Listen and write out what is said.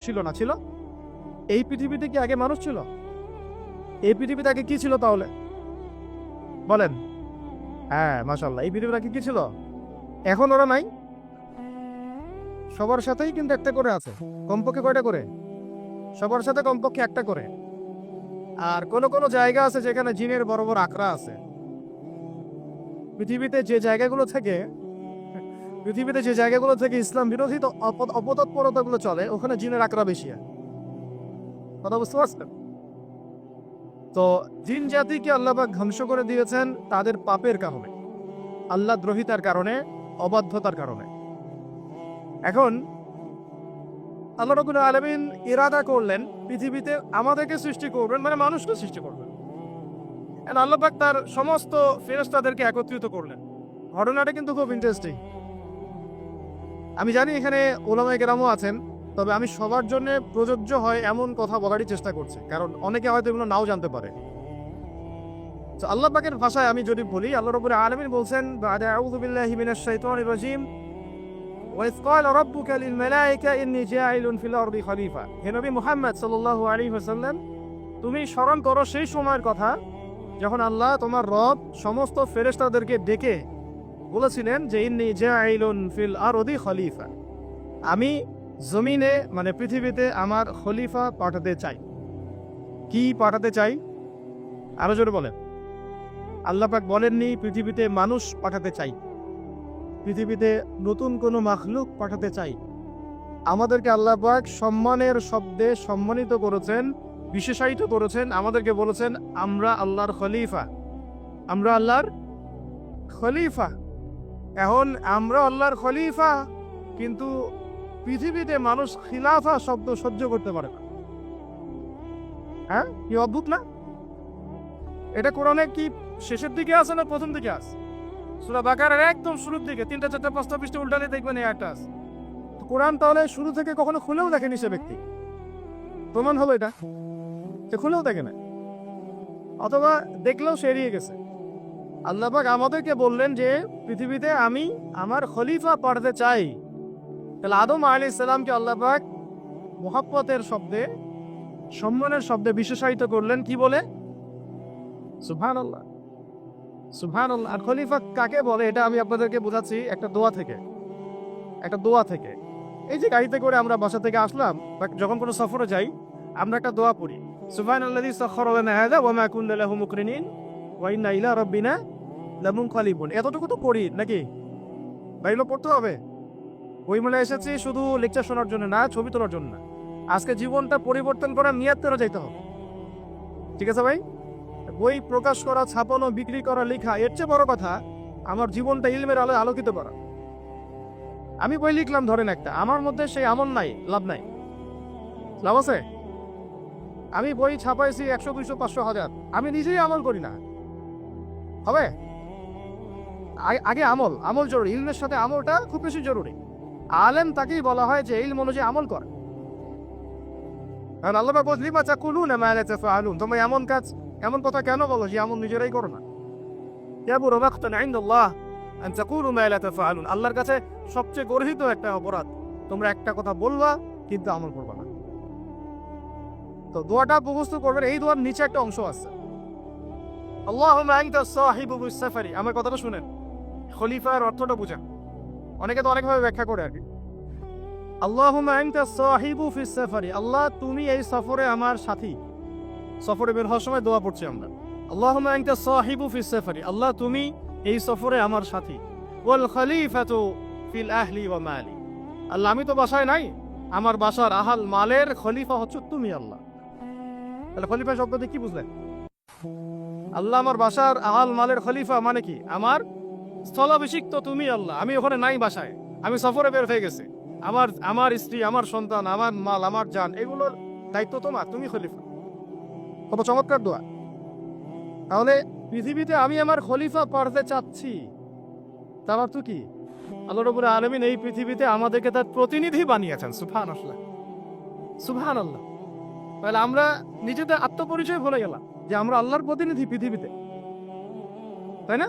ছিল না, ছিল? এই পৃথিবীতে কি আগে মানুষ ছিল? এই পৃথিবীতে আগে কি ছিল তাহলে বলেন? হ্যাঁ, মাশাআল্লাহ। এই পৃথিবীতে আগে কি ছিল? এখন ওরা নাই? সবার সাথেই কিন্তু একটা করে আছে। কমপক্ষে কয়টা করে? সবার সাথে কমপক্ষে একটা করে। আর কোন কোন জায়গা আছে যেখানে জিনের বড় বড় আকড়া আছে। পৃথিবীতে যে জায়গাগুলো থেকে ইসলাম বিরোধী অপতৎপরতাগুলো চলে, ওখানে জিনের আকড়া বেশি। কথা বুঝতে পারছেন? তো জিন জাতিকে আল্লাহ পাক ধ্বংস করে দিয়েছেন তাদের পাপের কারণে, আল্লাহ দ্রোহিতার কারণে, অবাধ্যতার কারণে। এখন আল্লাহ রাব্বুল আলামিন ইরাদা করলেন পৃথিবীতে আমাদেরকে সৃষ্টি করবেন, মানে মানুষকে সৃষ্টি করবেন। আল্লাহ পাক তার সমস্ত ফেরেশতাদেরকে একত্রিত করলেন। ঘটনাটা কিন্তু খুব ইন্টারেস্টিং। আমি জানি এখানে ওলামায়ে কেরামও আছেন, তবে আমি সবার জন্য প্রযোজ্য হয় এমন কথা বলারই চেষ্টা করছি, কারণ অনেকে হয়তো এগুলো নাও জানতে পারে। তো আল্লাহ পাকের ভাষায় আমি যদি বলি, আল্লাহ রাব্বুল আলামিন বলছেন, বা'দা আউযু বিল্লাহি মিনাশ শাইতানির রাজীম, ওয়া ইয ক্বালা রাব্বুকা লিল মালায়েকা ইন্নী জাইলুন ফিল আরদি খলিফা। হে নবী মুহাম্মদ সাল্লাল্লাহু আলাইহি ওয়াসাল্লাম, তুমি স্মরণ করো সেই সময়ের কথা যখন আল্লাহ তোমার রব সমস্ত ফেরেশতাদেরকে ডেকে বলেছিলেন যে ইন্নী জাইলুন ফিল আরদি খলিফা, আমি জমিনে মানে পৃথিবীতে আমার খলিফা পাঠাতে চাই। কি পাঠাতে চাই? আরো জোরে বলেন। আল্লাহ পাক বলেননি পৃথিবীতে মানুষ পাঠাতে চাই, পৃথিবীতে নতুন কোনো মাখলুক পাঠাতে চাই। আমাদেরকে আল্লাহ পাক সম্মানের শব্দে সম্মানিত করেছেন, বিশেষায়িত করেছেন। আমাদেরকে বলেছেন আমরা আল্লাহর খলিফা, আমরা আল্লাহর খলিফা। এখন আমরা আল্লাহর খলিফা, কিন্তু পৃথিবীতে মানুষ খিলাফা শব্দ সহ্য করতে পারে না। হ্যাঁ, কি অদ্ভুত না? এটা কোরআনে কি শেষের দিকে আছে না প্রথম দিকে আছে? সূরা বাকারার একদম শুরুর দিকে 3টা 4টা 5টা পৃষ্ঠা উল্টালে দেখবেন এই আয়াতটা আছে। তো কোরআন তাহলে শুরু থেকে কখনো খুলেও দেখেনি সে ব্যক্তি, প্রমাণ হলো এটা যে খুলেও দেখে না, অথবা দেখলেও সে এড়িয়ে গেছে। আল্লাহ পাক আমাদেরকে বললেন যে পৃথিবীতে আমি আমার খলিফা পাঠাতে চাই। তাহলে আদম আলাইহিস সালামকে আল্লাহ পাক মুহাব্বতের শব্দে, সম্মানের শব্দে বিশেষায়িত করলেন কি বলে? সুবহানাল্লাহ, সুবহানাল্লাহ। আর খলিফা কাকে বলে এটা আমি আপনাদেরকে বোঝাচ্ছি একটা দোয়া থেকে। এই যে গাড়িতে করে আমরা বাসা থেকে আসলাম বা যখন কোনো সফরে যাই, আমরা একটা দোয়া পড়ি, সুবহানাল্লাযী সাখখারা লানা হাযা ওয়া মা কুননা লাহু মুকরিনিন ওয়া ইন্না ইলা রাব্বিনা লামুনকালিবুন। এতটুকু তো পড়ি নাকি? বাইরে পড়তে হবে। ওই মনে এসেছি শুধু লেকচার শোনার জন্য না, ছবি তোলার জন্য না। আজকে জীবনটা পরিবর্তন করার নিয়ত করে যাইতে হবে। ঠিক আছে ভাই? বই প্রকাশ করা, ছাপানো, বিক্রি করা, লেখা, এর চেয়ে বড় কথা আমার জীবনটা ইলমের আলোয় আলোকিত করা। আমি বই লিখলাম ধরেন একটা, আমার মধ্যে সেই আমল নাই, লাভ নাই। লাভ আছে? আমি বই ছাপাইছি 100, 200, 500, 1000, আমি নিজেই আমল করি না, হবে? আগে আমল জরুরি। ইলমের সাথে আমলটা খুব বেশি জরুরি। আলেম তাকেই বলা হয় যে ইলম অনুযায়ী আমল করে। কারণ আল্লাহ পাক বলেন, লিমা তাকুলুনা মা লা তাফআলুন, তোমরা এমন কথা কেন বলো যে আমল নিজেরাই করো না? ইয়াবুরু মাকতান ইনদাল্লাহ আন তাকুলু মা লা তাফআলুন, আল্লাহর কাছে সবচেয়ে গর্হিত একটা অপরাধ, তোমরা একটা কথা বলবা কিন্তু আমল করবা না। তো দোয়াটা মুখস্থ করবেন। এই দোয়ার নিচে একটা অংশ আছে, আল্লাহুম্মা আনতা সাহিবু ফিস সাফারি। আমার কথাটা শুনেন, খলিফার অর্থটা বুঝেন। অনেকে তো অনেকভাবে ব্যাখ্যা করে আর কি। আল্লাহুম্মা আনতা সাহিবু ফিস সাফারি, আল্লাহ তুমি এই সফরে আমার সাথী। সফরে বের হওয়ার সময় দোয়া পড়ছি আমরা, আল্লাহুম্মা আনতা সাহিবু ফিস সাফারি, আল্লাহ তুমি এই সফরে আমার সাথী। ওয়াল খলিফাতু ফিল আহলি ওয়া মালি, আল্লাহ আমি তো বাসায় নাই, আমার বাসার আহাল মালের খলিফা হচ্ছে তুমি আল্লাহ। তাহলে খলিফা শব্দটি কি বুঝলেন? আল্লাহ আমার বাসার আহাল মালের খলিফা মানে কি? আমার স্থলাভিষিক্ত তুমি আল্লাহ। আমি ওখানে নাই বাসায়, আমি সফরে বের হয়ে গেছি। আমার স্ত্রী, আমার সন্তান, আমার মাল, আমার জান, এগুলোর দায়িত্ব তোমার, তুমি খলিফা। কত চমৎকার দোয়া। তাহলে পৃথিবীতে আমি আমার খলিফা পাঠাতে চাচ্ছি, তার অর্থ কি? আল্লাহ রাব্বুল আলামিন এই পৃথিবীতে আমাদেরকে তার প্রতিনিধি বানিয়েছেন। সুবহানাল্লাহ, সুবহানাল্লাহ। তাহলে আমরা নিজেদের আত্মপরিচয় ভুলে গেলাম যে আমরা আল্লাহর প্রতিনিধি পৃথিবীতে, তাই না?